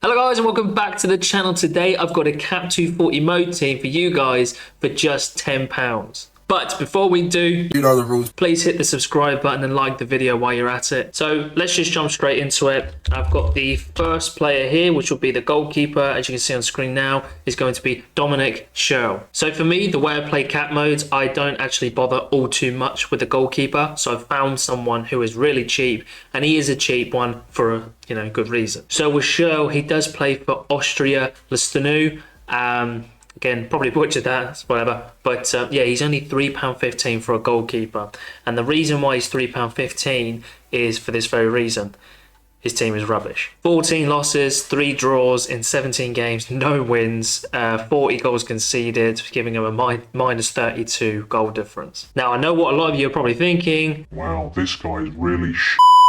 Hello guys and welcome back to the channel. Today I've got a Cap 240 mode team for you guys for just £10. But before we do, you know the rules. Please hit the subscribe button and like the video while you're at it. So let's just jump straight into it. I've got the first player here, which will be the goalkeeper. As you can see on screen now, is going to be Dominic Scherl. So for me, the way I play cap modes, I don't actually bother all too much with the goalkeeper. So I've found someone who is really cheap, and he is a cheap one for a good reason. So with Scherl, he does play for Austria Lustanu. Again, probably butchered that, whatever. But yeah, he's only £3.15 for a goalkeeper. And the reason why he's £3.15 is for this very reason. His team is rubbish. 14 losses, 3 draws in 17 games, no wins, 40 goals conceded, giving him a minus 32 goal difference. Now, I know what a lot of you are probably thinking. Wow, this guy is really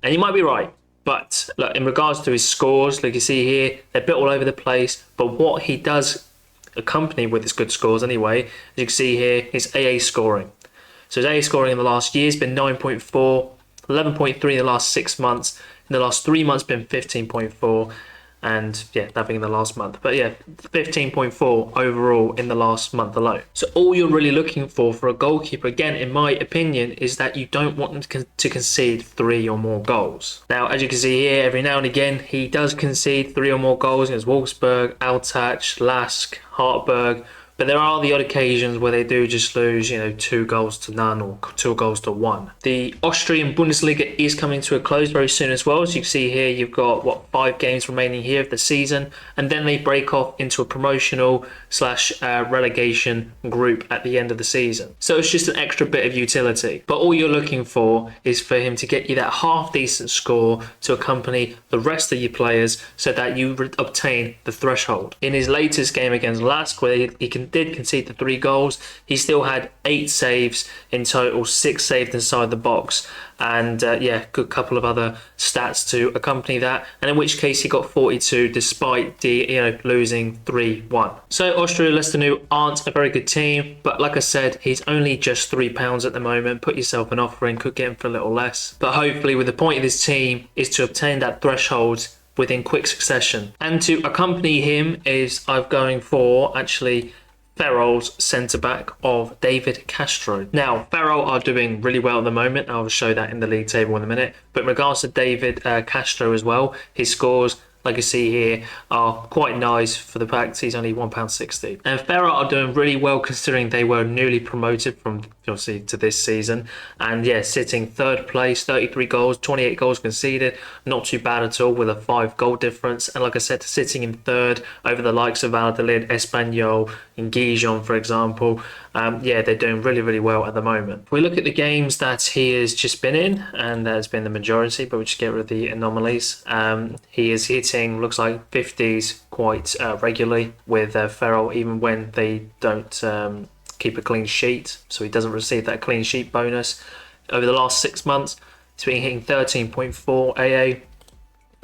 And you might be right. But look, in regards to his scores, like you see here, they're a bit all over the place. But what he does accompany with his good scores anyway, as you can see here, his AA scoring. So his AA scoring in the last year has been 9.4, 11.3 in the last 6 months. In the last 3 months, been 15.4, and yeah, nothing in the last month. But yeah, 15.4 overall in the last month alone. So all you're really looking for a goalkeeper, again, in my opinion, is that you don't want them to concede 3 or more goals. Now, as you can see here, every now and again, he does concede 3 or more goals against Wolfsburg, Altach, Lask, Hartberg. But there are the odd occasions where they do just lose, 2 goals to none or 2 goals to 1. The Austrian Bundesliga is coming to a close very soon as well. As you can see here, you've got, 5 games remaining here of the season. And then they break off into a promotional / relegation group at the end of the season. So it's just an extra bit of utility. But all you're looking for is for him to get you that half decent score to accompany the rest of your players so that you obtain the threshold. In his latest game against Lask, where he did concede the 3 goals, he still had 8 saves in total, 6 saved inside the box, and yeah, good couple of other stats to accompany that, and in which case he got 42 despite the losing 3-1. So Austria Lestanu aren't a very good team, but like I said, he's only just £3 at the moment. Put yourself an offer in, could get him for a little less, but hopefully with the point of this team is to obtain that threshold within quick succession. And to accompany him is I'm going for actually Ferrol's centre-back of David Castro. Now, Ferrol are doing really well at the moment. I'll show that in the league table in a minute. But in regards to David Castro as well, his scores, like you see here, are quite nice for the fact he's only £1.60. And Ferrol are doing really well considering they were newly promoted from obviously to this season. And yeah, sitting 3rd place, 33 goals, 28 goals conceded. Not too bad at all with a 5 goal difference. And like I said, sitting in 3rd over the likes of Valladolid, Espanyol, and Gijon, for example. Yeah, they're doing really, really well at the moment. If we look at the games that he has just been in, and that's been the majority, but we just get rid of the anomalies. He is hitting, looks like 50s quite regularly with Ferrol, even when they don't keep a clean sheet. So he doesn't receive that clean sheet bonus. Over the last 6 months, he's been hitting 13.4 AA.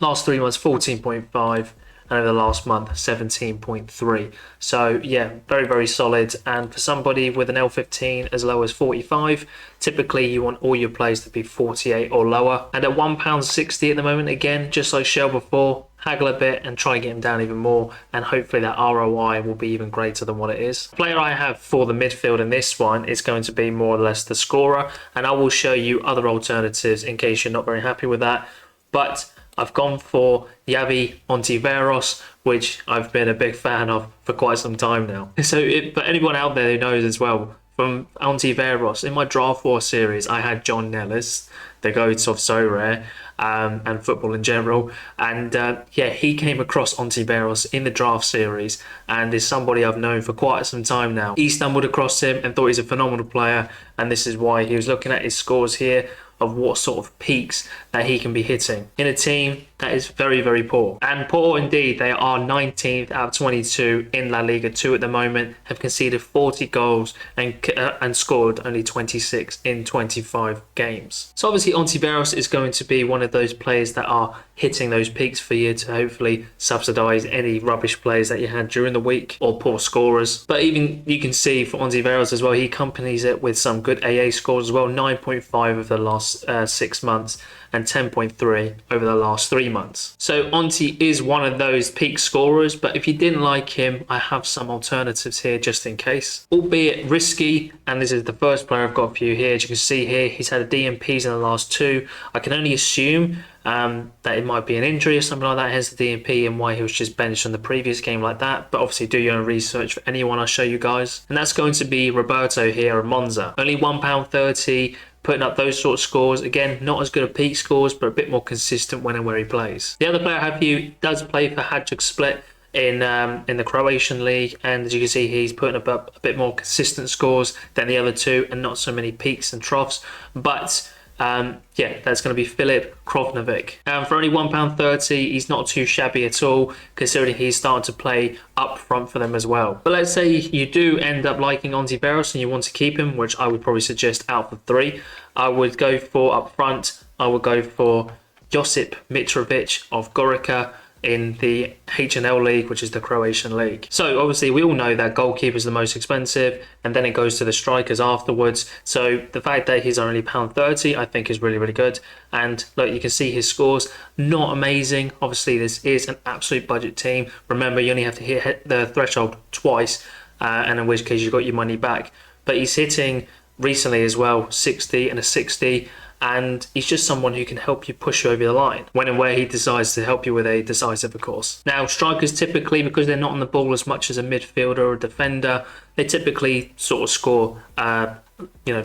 Last 3 months, 14.5. And over the last month, 17.3. So yeah, very, very solid. And for somebody with an L15 as low as 45, typically you want all your players to be 48 or lower. And at £1.60 at the moment, again, just like Scherl before, haggle a bit and try and get him down even more. And hopefully that ROI will be even greater than what it is. The player I have for the midfield in this one is going to be more or less the scorer. And I will show you other alternatives in case you're not very happy with that. But I've gone for Javi Ontiveros, which I've been a big fan of for quite some time now. So, but anyone out there who knows as well, from Ontiveros, in my Draft War series, I had John Nellis, the goat of Sorare, and football in general. And yeah, he came across Ontiveros in the draft series and is somebody I've known for quite some time now. He stumbled across him and thought he's a phenomenal player, and this is why he was looking at his scores here of what sort of peaks that he can be hitting in a team that is very, very poor. And poor indeed. They are 19th out of 22 in La Liga 2 at the moment, have conceded 40 goals and scored only 26 in 25 games. So obviously Ontiveros is going to be one of those players that are hitting those peaks for you to hopefully subsidise any rubbish players that you had during the week or poor scorers. But even you can see for Ontiveros as well, he accompanies it with some good AA scores as well, 9.5 of the last 6 months. and 10.3 over the last 3 months. So Onti is one of those peak scorers, but if you didn't like him, I have some alternatives here just in case. Albeit risky, and this is the first player I've got for you here. As you can see here, he's had a DMPs in the last 2. I can only assume that it might be an injury or something like that, hence the DMP, and why he was just benched in the previous game like that. But obviously do your own research for anyone I show you guys. And that's going to be Roberto here of Monza. Only £1.30, putting up those sort of scores. Again, not as good at peak scores, but a bit more consistent when and where he plays. The other player I have for you does play for Hajduk Split in the Croatian league, and as you can see, he's putting up a bit more consistent scores than the other two, and not so many peaks and troughs. But yeah, that's going to be Filip Krovnovic. For only £1.30, he's not too shabby at all, considering he's starting to play up front for them as well. But let's say you do end up liking Ontiveros and you want to keep him, which I would probably suggest out for 3. I would go for up front, I would go for Josip Mitrovic of Gorica in the HNL league, which is the Croatian league. So obviously we all know that goalkeeper is the most expensive, and then it goes to the strikers afterwards. So the fact that he's only £1.30 I think is really, really good. And look, you can see his scores, not amazing. Obviously this is an absolute budget team. Remember, you only have to hit the threshold twice, and in which case you got your money back. But he's hitting recently as well 60 and a 60, and he's just someone who can help you push you over the line when and where he decides to help you with a decisive, of course. Now, strikers typically, because they're not on the ball as much as a midfielder or a defender, they typically sort of score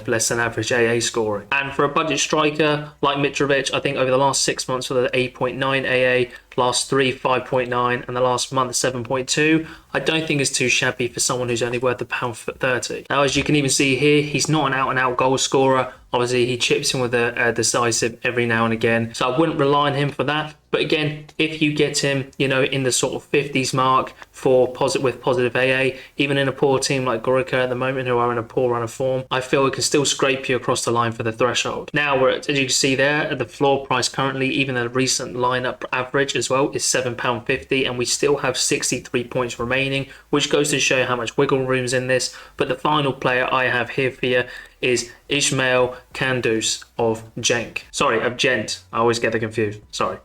less than average AA scoring. And for a budget striker like Mitrovic, I think over the last 6 months with an 8.9 AA, last 3 5.9, and the last month 7.2, I don't think it's too shabby for someone who's only worth £1.30. Now, as you can even see here, he's not an out-and-out goal scorer. Obviously, he chips in with a decisive every now and again, so I wouldn't rely on him for that. But again, if you get him, in the sort of 50s mark for positive AA, even in a poor team like Gorica at the moment, who are in a poor run of form, I feel it can still scrape you across the line for the threshold. Now, we're at, as you can see there, at the floor price currently, even the recent lineup average as well is £7.50, and we still have 63 points remaining, which goes to show how much wiggle room's in this. But the final player I have here for you is Ismail Kandus of Gent. I always get them confused. Sorry.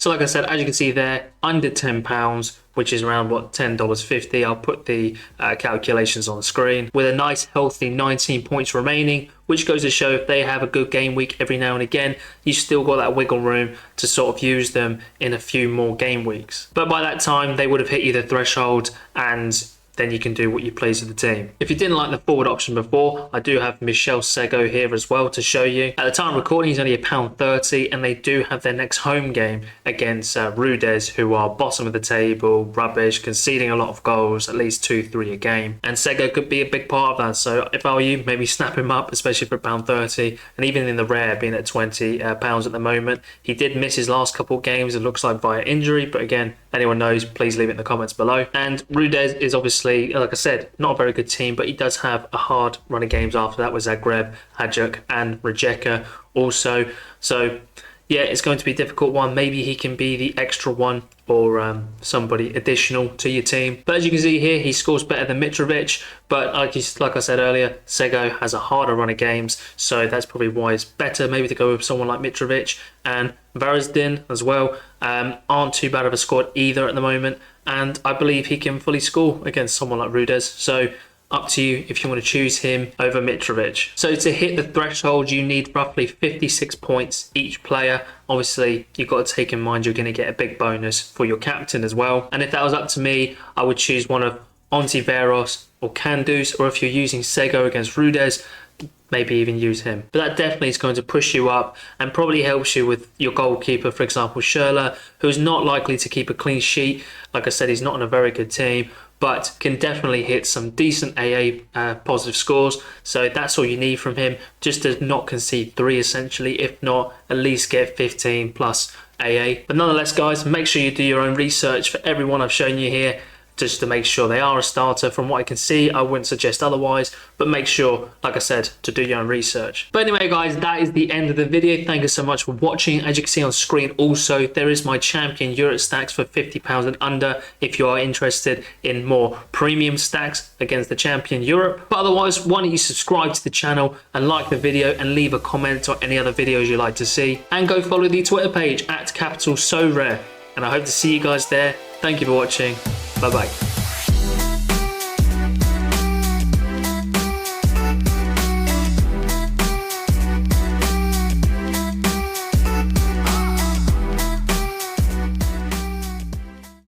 So like I said, as you can see there, under £10, which is around $10.50. I'll put the calculations on the screen, with a nice healthy 19 points remaining, which goes to show if they have a good game week every now and again, you still got that wiggle room to sort of use them in a few more game weeks. But by that time, they would have hit you the threshold, and then you can do what you please with the team. If you didn't like the forward option before, I do have Michel Sego here as well to show you. At the time of recording, he's only £1.30, and they do have their next home game against Rudez, who are bottom of the table, rubbish, conceding a lot of goals, at least 2-3 a game. And Sego could be a big part of that, so if I were you, maybe snap him up, especially for £1.30, and even in the rare, being at £20 at the moment. He did miss his last couple of games, it looks like via injury, but again, anyone knows, please leave it in the comments below. And Rudez is obviously, like I said, not a very good team, but he does have a hard run of games after that with Zagreb, Hajduk and Rijeka also. So yeah, it's going to be a difficult one. Maybe he can be the extra one or somebody additional to your team. But as you can see here, he scores better than Mitrovic. But like I said earlier, Sego has a harder run of games, so that's probably why it's better maybe to go with someone like Mitrovic. And Varazdin as well aren't too bad of a squad either at the moment, and I believe he can fully score against someone like Rudez. So up to you if you want to choose him over Mitrovic. So to hit the threshold, you need roughly 56 points each player. Obviously, you've got to take in mind you're going to get a big bonus for your captain as well. And if that was up to me, I would choose one of Ontiveros or Kandus, or if you're using Sego against Rudez, maybe even use him. But that definitely is going to push you up and probably helps you with your goalkeeper, for example, Schürrle, who's not likely to keep a clean sheet. Like I said, he's not on a very good team, but can definitely hit some decent AA positive scores. So that's all you need from him, just to not concede 3 essentially, if not at least get 15 plus AA. But nonetheless, guys, make sure you do your own research for everyone I've shown you here. just to make sure they are a starter. From what I can see, I wouldn't suggest otherwise, but make sure, like I said, to do your own research. But anyway, guys, that is the end of the video. Thank you so much for watching. As you can see on screen also, there is my champion Euro stacks for £50 and under if you are interested in more premium stacks against the champion Europe. But otherwise, why don't you subscribe to the channel and like the video and leave a comment on any other videos you'd like to see, and go follow the Twitter page at Sorare. And I hope to see you guys there. Thank you for watching. Bye bye.